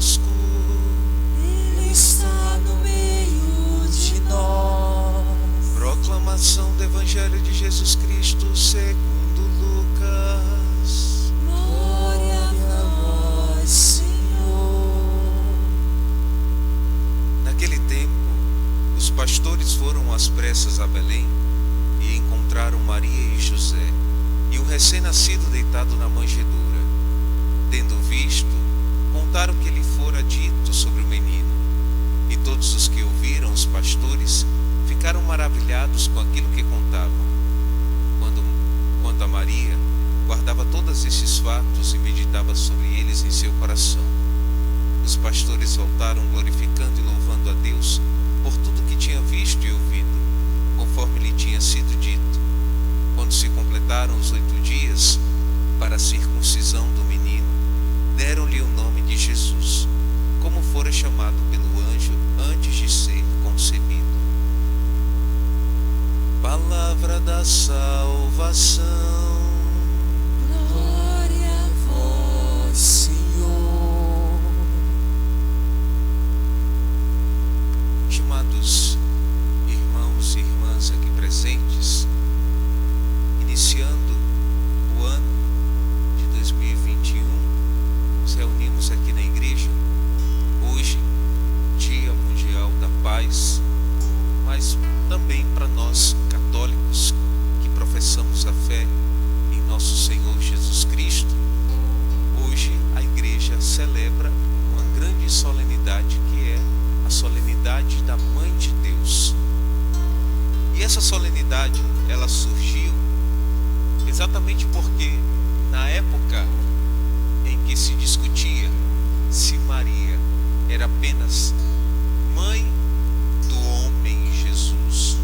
conosco. Ele está no meio de nós. Proclamação do Evangelho de Jesus Cristo segundo Lucas. Glória a vós, Senhor. Naquele tempo, os pastores foram às pressas a Belém e encontraram Maria e José e o recém-nascido deitado na manjedoura. Tendo visto, contaram o que lhe fora dito sobre o menino. E todos os que ouviram os pastores ficaram maravilhados com aquilo que contavam. Quanto a Maria, guardava todos esses fatos e meditava sobre eles em seu coração. Os pastores voltaram glorificando e louvando a Deus por tudo que tinha visto e ouvido, conforme lhe tinha sido dito. Quando se completaram os 8 dias para a circuncisão do menino, deram-lhe o nome de Jesus, como fora chamado pelo anjo antes de ser concebido. Palavra da salvação. Glória a vós, Senhor. Estimados irmãos e irmãs aqui presentes, iniciando o ano de 2021, nos reunimos aqui na igreja, hoje, Dia Mundial da Paz, mas também para nós católicos que professamos a fé em nosso Senhor Jesus Cristo. Hoje a igreja celebra uma grande solenidade que é a solenidade da Mãe de Deus. E essa solenidade, ela surgiu exatamente porque na época em que se discutia se Maria era apenas mãe do homem Jesus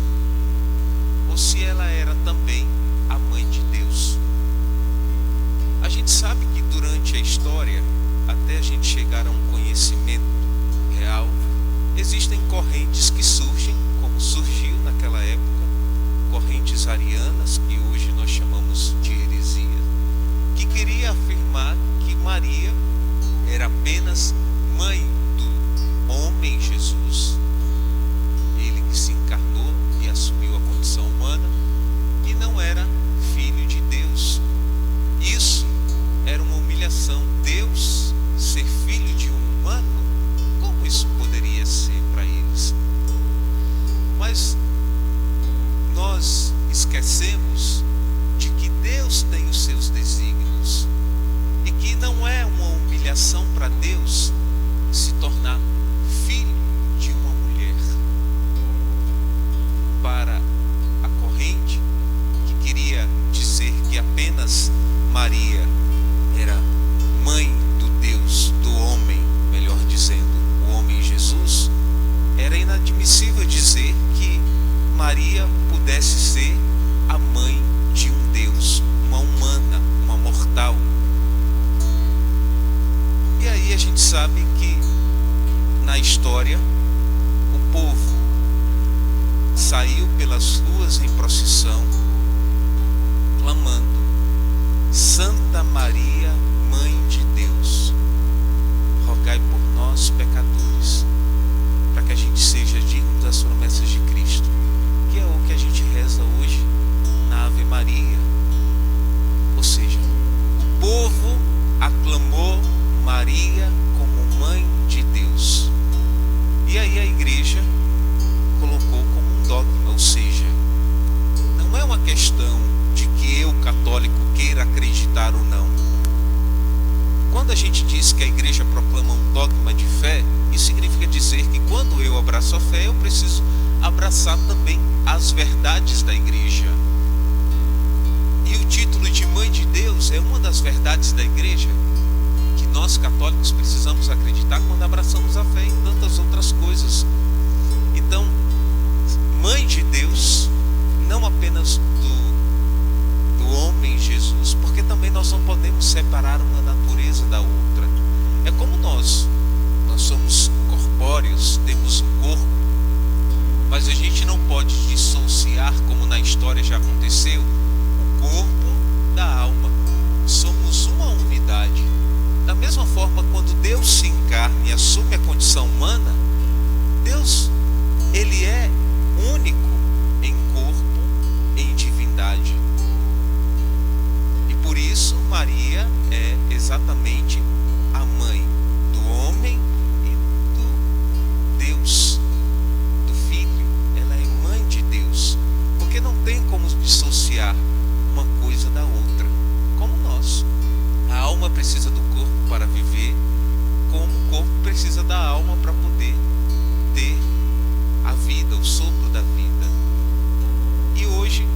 ou se ela era também a mãe de Deus. A gente sabe que durante a história, até a gente chegar a um conhecimento real, existem correntes que surgem, como surgiu naquela época, correntes arianas, que hoje nós chamamos de heresia, que queria afirmar que Maria era apenas mãe do homem Jesus, ele que se encarnou e assumiu a condição humana, e não era filho de Deus. Isso era uma humilhação. Deus ser filho de um humano, como isso poderia ser para eles? Mas nós esquecemos de que Deus tem os seus desígnios e que não é uma humilhação para Deus se tornar filho de uma mulher. Para a corrente que queria dizer que apenas Maria era mãe do Deus, do homem, melhor dizendo, o homem Jesus, era inadmissível dizer que Maria pudesse ser a mãe de um Deus, uma humana, uma mortal. E aí a gente sabe que na história o povo saiu pelas ruas em procissão, clamando: Santa Maria, Mãe de Deus, rogai por nós, pecadores, para que a gente seja digno das promessas de Cristo, que é o que a gente reza hoje na Ave Maria. Ou seja, o povo aclamou Maria como Mãe de Deus. E aí a igreja colocou como um dogma, ou seja, não é uma questão de que eu, católico, queira acreditar ou não. Quando a gente diz que a igreja proclama um dogma de fé, isso significa dizer que quando eu abraço a fé, eu preciso abraçar também as verdades da igreja. E o título de Mãe de Deus é uma das verdades da igreja que nós católicos precisamos acreditar quando abraçamos a fé em tantas outras coisas. Então, Mãe de Deus, não apenas do homem Jesus, porque também nós não podemos separar uma natureza da outra. É como nós somos corpóreos, temos um corpo, mas a gente não pode dissociar, como na história já aconteceu, o corpo da alma. Somos uma unidade. Da mesma forma, quando Deus se encarna, carne e assume a condição humana, Deus, ele é único em corpo, em divindade. E por isso Maria é exatamente a mãe do homem e do Deus, do Filho. Ela é mãe de Deus, porque não tem como dissociar uma coisa da outra, como nós. A alma precisa do corpo para viver, como o corpo precisa da alma para poder ter a vida, o sopro da vida. E hoje,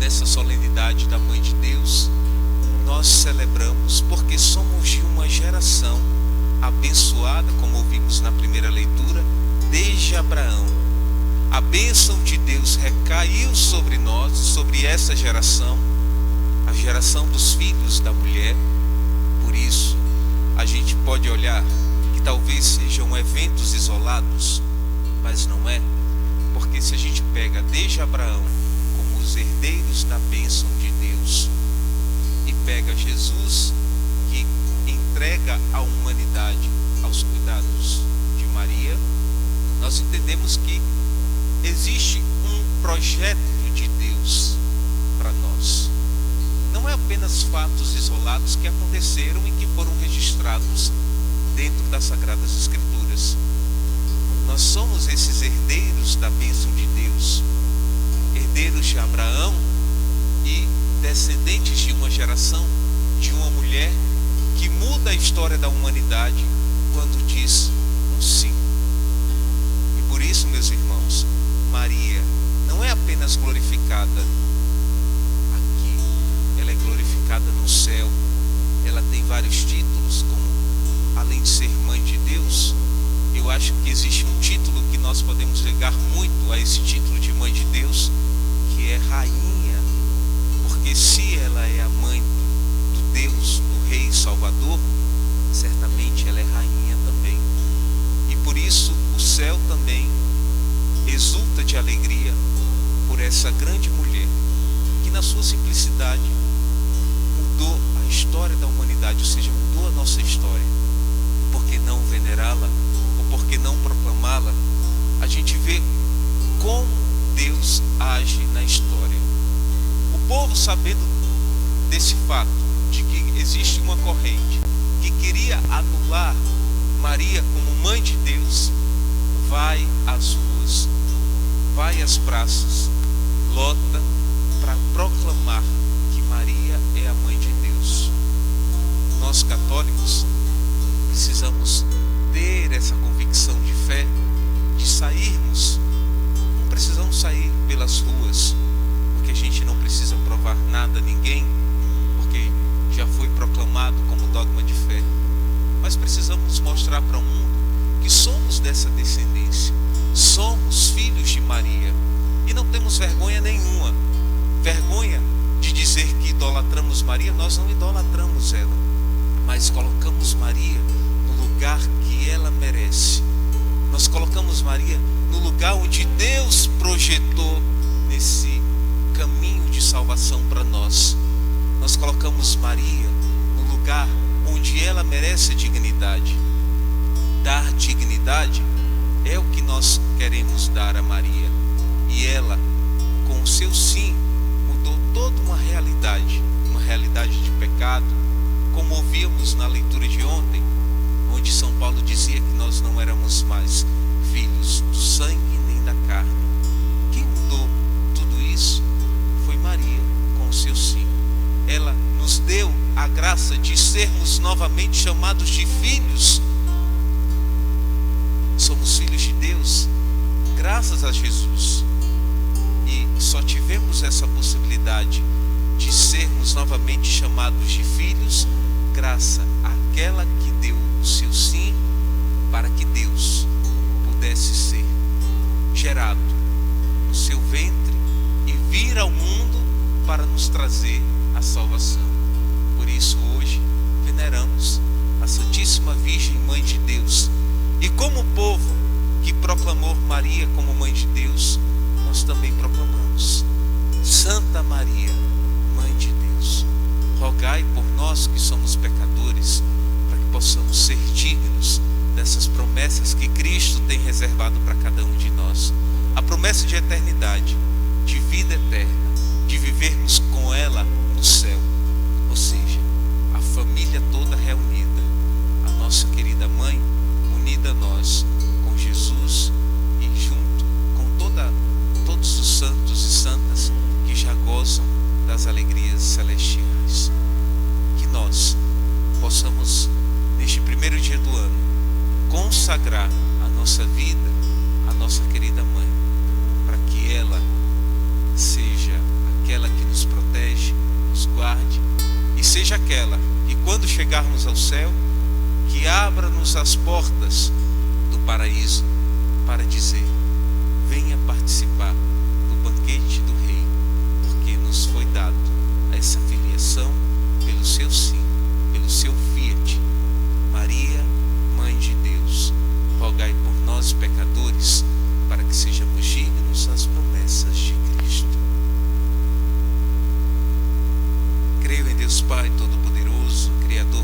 nessa solenidade da Mãe de Deus, nós celebramos porque somos de uma geração abençoada, como ouvimos na primeira leitura, desde Abraão. A bênção de Deus recaiu sobre nós, sobre essa geração, a geração dos filhos da mulher. Por isso, a gente pode olhar que talvez sejam eventos isolados, mas não é, porque se a gente pega desde Abraão como os herdeiros da bênção de Deus e pega Jesus, que entrega a humanidade aos cuidados de Maria, nós entendemos que existe um projeto de Deus para nós. Não é apenas fatos isolados que aconteceram e que foram registrados dentro das Sagradas Escrituras. Nós somos esses herdeiros da bênção de Deus, herdeiros de Abraão e descendentes de uma geração, de uma mulher que muda a história da humanidade quando diz um sim. E por isso, meus irmãos, Maria não é apenas glorificada aqui, ela é glorificada no céu. Ela tem vários títulos, como, além de ser mãe de Deus, eu acho que existe um título que nós podemos ligar muito a esse título de mãe de Deus, que é rainha, porque se ela é a mãe do Deus, do Rei Salvador, certamente ela é rainha também. E por isso o céu também exulta de alegria por essa grande mulher, que na sua simplicidade mudou a história da humanidade, ou seja, mudou a nossa história. Por que não venerá-la? Ou por que não proclamá-la? A gente vê como Deus age na história. O povo, sabendo desse fato, de que existe uma corrente que queria anular Maria como mãe de Deus, vai às ruas, vai às praças, lota para proclamar que Maria é a mãe de Deus. Nós católicos precisamos ter essa convicção de fé, de sairmos. Não precisamos sair pelas ruas, porque a gente não precisa provar nada a ninguém, porque já foi proclamado como dogma de fé. Mas precisamos mostrar para o mundo que somos dessa descendência, somos filhos de Maria, e não temos vergonha nenhuma. Vergonha de dizer que idolatramos Maria. Nós não idolatramos ela, mas colocamos Maria no lugar que ela merece. Nós colocamos Maria no lugar onde Deus projetou nesse caminho de salvação para nós. Nós colocamos Maria no lugar onde ela merece dignidade. Dar dignidade é o que nós queremos dar a Maria. E ela, com o seu sim, mudou toda uma realidade de pecado, como ouvíamos na leitura de ontem, onde São Paulo dizia que nós não éramos mais filhos do sangue nem da carne. Quem mudou tudo isso foi Maria, com o seu sim. Ela nos deu a graça de sermos novamente chamados de filhos. Somos filhos de Deus graças a Jesus. E só tivemos essa possibilidade de sermos novamente chamados de filhos graças àquela que deu o seu sim para que Deus pudesse ser gerado no seu ventre e vir ao mundo para nos trazer a salvação. Por isso hoje veneramos a Santíssima Virgem Mãe de Deus. E como o povo que proclamou Maria como Mãe de Deus, nós também proclamamos: Santa Maria, Mãe de Deus, rogai por nós que somos pecadores, para que possamos ser dignos promessas que Cristo tem reservado para cada um de nós. A promessa de eternidade, de vida eterna, de vivermos com ela no céu. Ou seja, a família toda reunida, a nossa querida mãe unida a nós com Jesus e junto com todos os santos e santas que já gozam das alegrias celestiais. Que nós possamos, neste primeiro dia do ano, consagrar a nossa vida à nossa querida mãe, para que ela seja aquela que nos protege, nos guarde, e seja aquela que, quando chegarmos ao céu, que abra-nos as portas do paraíso para dizer: venha participar do banquete do Rei, porque nos foi dado essa filiação pelo seu sim, pelo seu fiat. Maria, Mãe de Deus, rogai por nós, pecadores, para que sejamos dignos das promessas de Cristo. Creio em Deus Pai Todo-Poderoso,